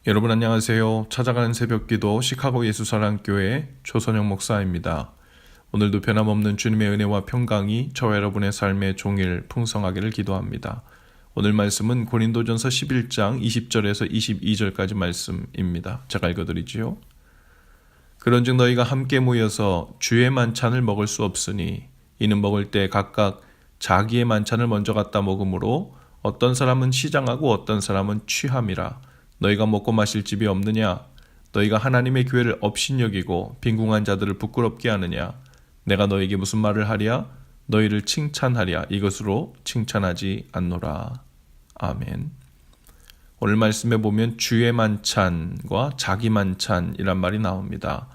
여러분 안녕하세요. 찾아가는 새벽기도 시카고 예수사랑교회 조선영 목사입니다. 오늘도 변함없는 주님의 은혜와 평강이 저와 여러분의 삶의 종일 풍성하기를 기도합니다. 오늘 말씀은 고린도전서 11장 20절에서 22절까지 말씀입니다. 제가 읽어드리지요. 그런즉 너희가 함께 모여서 주의 만찬을 먹을 수 없으니 이는 먹을 때 각각 자기의 만찬을 먼저 갖다 먹으므로 어떤 사람은 시장하고 어떤 사람은 취함이라. 너희가 먹고 마실 집이 없느냐? 너희가 하나님의 교회를 업신여기고 빈궁한 자들을 부끄럽게 하느냐? 내가 너희에게 무슨 말을 하랴? 너희를 칭찬하랴. 이것으로 칭찬하지 않노라. 아멘. 오늘 말씀에 보면 주의 만찬과 자기 만찬이란 말이 나옵니다.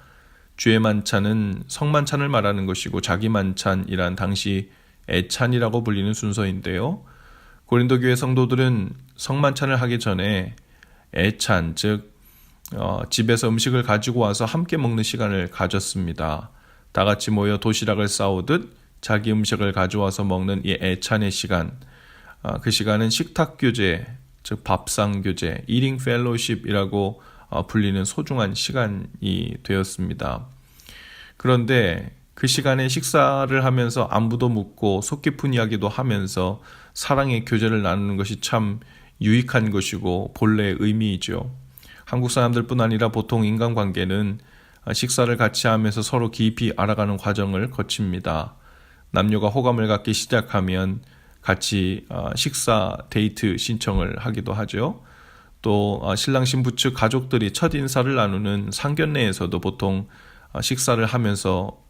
주의 만찬은 성만찬을 말하는 것이고 자기 만찬이란 당시 애찬이라고 불리는 순서인데요. 고린도 교회 성도들은 성만찬을 하기 전에 애찬, 즉 집에서 음식을 가지고 와서 함께 먹는 시간을 가졌습니다. 다 같이 모여 도시락을 싸오듯 자기 음식을 가져와서 먹는 이 애찬의 시간, 그 시간은 식탁교제, 즉 밥상교제, eating fellowship이라고 불리는 소중한 시간이 되었습니다. 그런데 그 시간에 식사를 하면서 안부도 묻고 속 깊은 이야기도 하면서 사랑의 교제를 나누는 것이 참 유익한 것이고 본래의 의미이죠. 한국 사람들뿐 아니라 보통 인간관계는 식사를 같이 하면서 서로 깊이 알아가는 과정을 거칩니다. 남녀가 호감을 갖기 시작하면 같이 식사 데이트 신청을 하기도 하죠. 또 신랑 신부 측 가족들이 첫 인사를 나누는 상견례에서도 보통 식사를 하면서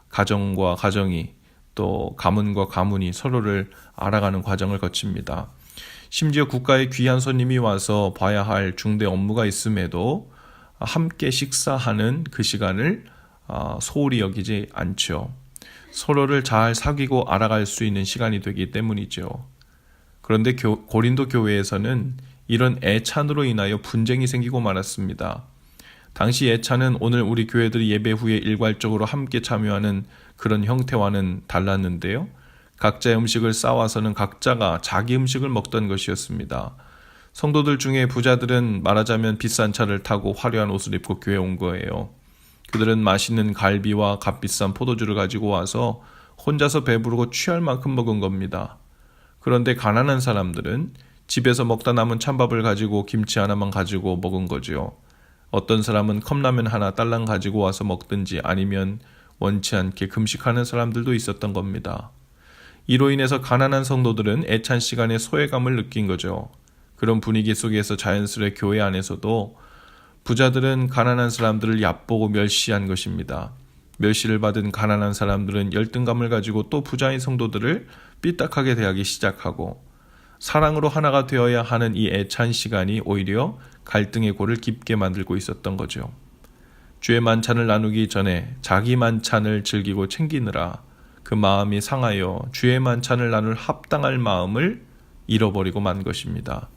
가정과 가정이 또 가문과 가문이 서로를 알아가는 과정을 거칩니다. 심지어 국가에 귀한 손님이 와서 봐야 할 중대 업무가 있음에도 함께 식사하는 그 시간을 소홀히 여기지 않죠. 서로를 잘 사귀고 알아갈 수 있는 시간이 되기 때문이죠. 그런데 고린도 교회에서는 이런 애찬으로 인하여 분쟁이 생기고 말았습니다. 당시 애찬은 오늘 우리 교회들이 예배 후에 일괄적으로 함께 참여하는 그런 형태와는 달랐는데요. 각자의 음식을 싸와서는 각자가 자기 음식을 먹던 것이었습니다. 성도들 중에 부자들은 말하자면 비싼 차를 타고 화려한 옷을 입고 교회에 온 거예요. 그들은 맛있는 갈비와 값비싼 포도주를 가지고 와서 혼자서 배부르고 취할 만큼 먹은 겁니다. 그런데 가난한 사람들은 집에서 먹다 남은 찬밥을 가지고 김치 하나만 가지고 먹은 거죠. 어떤 사람은 컵라면 하나 딸랑 가지고 와서 먹든지 아니면 원치 않게 금식하는 사람들도 있었던 겁니다. 이로 인해서 가난한 성도들은 애찬 시간에 소외감을 느낀 거죠. 그런 분위기 속에서 자연스레 교회 안에서도 부자들은 가난한 사람들을 얕보고 멸시한 것입니다. 멸시를 받은 가난한 사람들은 열등감을 가지고 또 부자인 성도들을 삐딱하게 대하기 시작하고 사랑으로 하나가 되어야 하는 이 애찬 시간이 오히려 갈등의 골을 깊게 만들고 있었던 거죠. 주의 만찬을 나누기 전에 자기 만찬을 즐기고 챙기느라 그 마음이 상하여 주의 만찬을 나눌 합당할 마음을 잃어버리고 만 것입니다.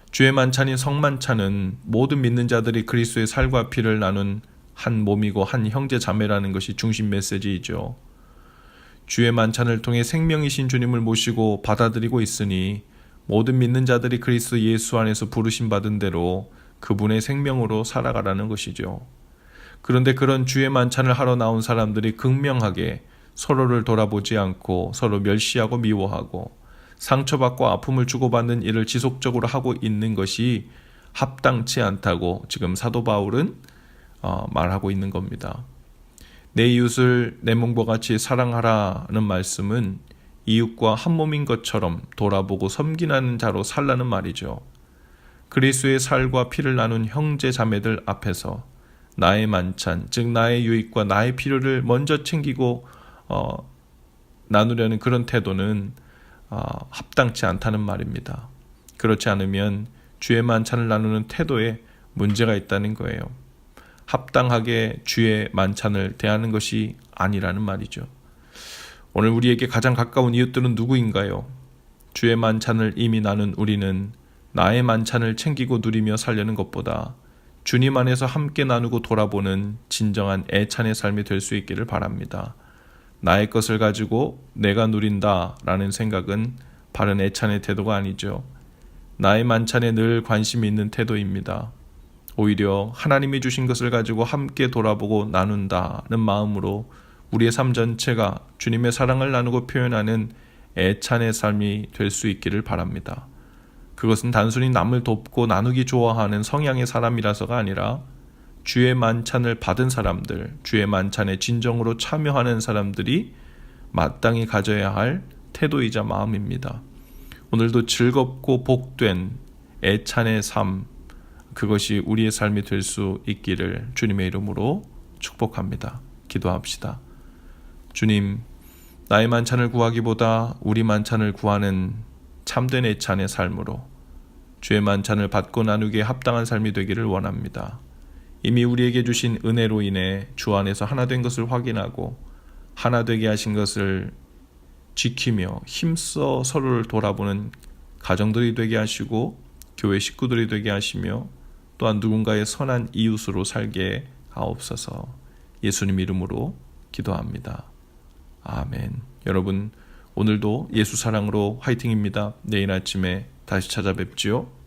주의 만찬인 성만찬은 모든 믿는 자들이 그리스도의 살과 피를 나눈 한 몸이고 한 형제 자매라는 것이 중심 메시지이죠. 주의 만찬을 통해 생명이신 주님을 모시고 받아들이고 있으니 모든 믿는 자들이 그리스도 예수 안에서 부르심 받은 대로 그분의 생명으로 살아가라는 것이죠. 그런데 그런 주의 만찬을 하러 나온 사람들이 극명하게 서로를 돌아보지 않고 서로 멸시하고 미워하고 상처받고 아픔을 주고받는 일을 지속적으로 하고 있는 것이 합당치 않다고 지금 사도 바울은 말하고 있는 겁니다. 내 이웃을 내 몸과 같이 사랑하라는 말씀은 이웃과 한 몸인 것처럼 돌아보고 섬기는 자로 살라는 말이죠. 그리스도의 살과 피를 나눈 형제 자매들 앞에서 나의 만찬, 즉 나의 유익과 나의 필요를 먼저 챙기고 나누려는 그런 태도는 합당치 않다는 말입니다. 그렇지 않으면 주의 만찬을 나누는 태도에 문제가 있다는 거예요. 합당하게 주의 만찬을 대하는 것이 아니라는 말이죠. 오늘 우리에게 가장 가까운 이웃들은 누구인가요? 주의 만찬을 이미 나눈 우리는 나의 만찬을 챙기고 누리며 살려는 것보다 주님 안에서 함께 나누고 돌아보는 진정한 애찬의 삶이 될 수 있기를 바랍니다. 나의 것을 가지고 내가 누린다라는 생각은 바른 애찬의 태도가 아니죠. 나의 만찬에 늘 관심이 있는 태도입니다. 오히려 하나님이 주신 것을 가지고 함께 돌아보고 나눈다는 마음으로 우리의 삶 전체가 주님의 사랑을 나누고 표현하는 애찬의 삶이 될 수 있기를 바랍니다. 그것은 단순히 남을 돕고 나누기 좋아하는 성향의 사람이라서가 아니라 주의 만찬을 받은 사람들, 주의 만찬에 진정으로 참여하는 사람들이 마땅히 가져야 할 태도이자 마음입니다. 오늘도 즐겁고 복된 애찬의 삶, 그것이 우리의 삶이 될 수 있기를 주님의 이름으로 축복합니다. 기도합시다. 주님, 나의 만찬을 구하기보다 우리 만찬을 구하는 참된 애찬의 삶으로 주의 만찬을 받고 나누기에 합당한 삶이 되기를 원합니다. 이미 우리에게 주신 은혜로 인해 주 안에서 하나 된 것을 확인하고 하나 되게 하신 것을 지키며 힘써 서로를 돌아보는 가정들이 되게 하시고 교회 식구들이 되게 하시며 또한 누군가의 선한 이웃으로 살게 하옵소서. 예수님 이름으로 기도합니다. 아멘. 여러분, 오늘도 예수 사랑으로 화이팅입니다. 내일 아침에 다시 찾아뵙지요.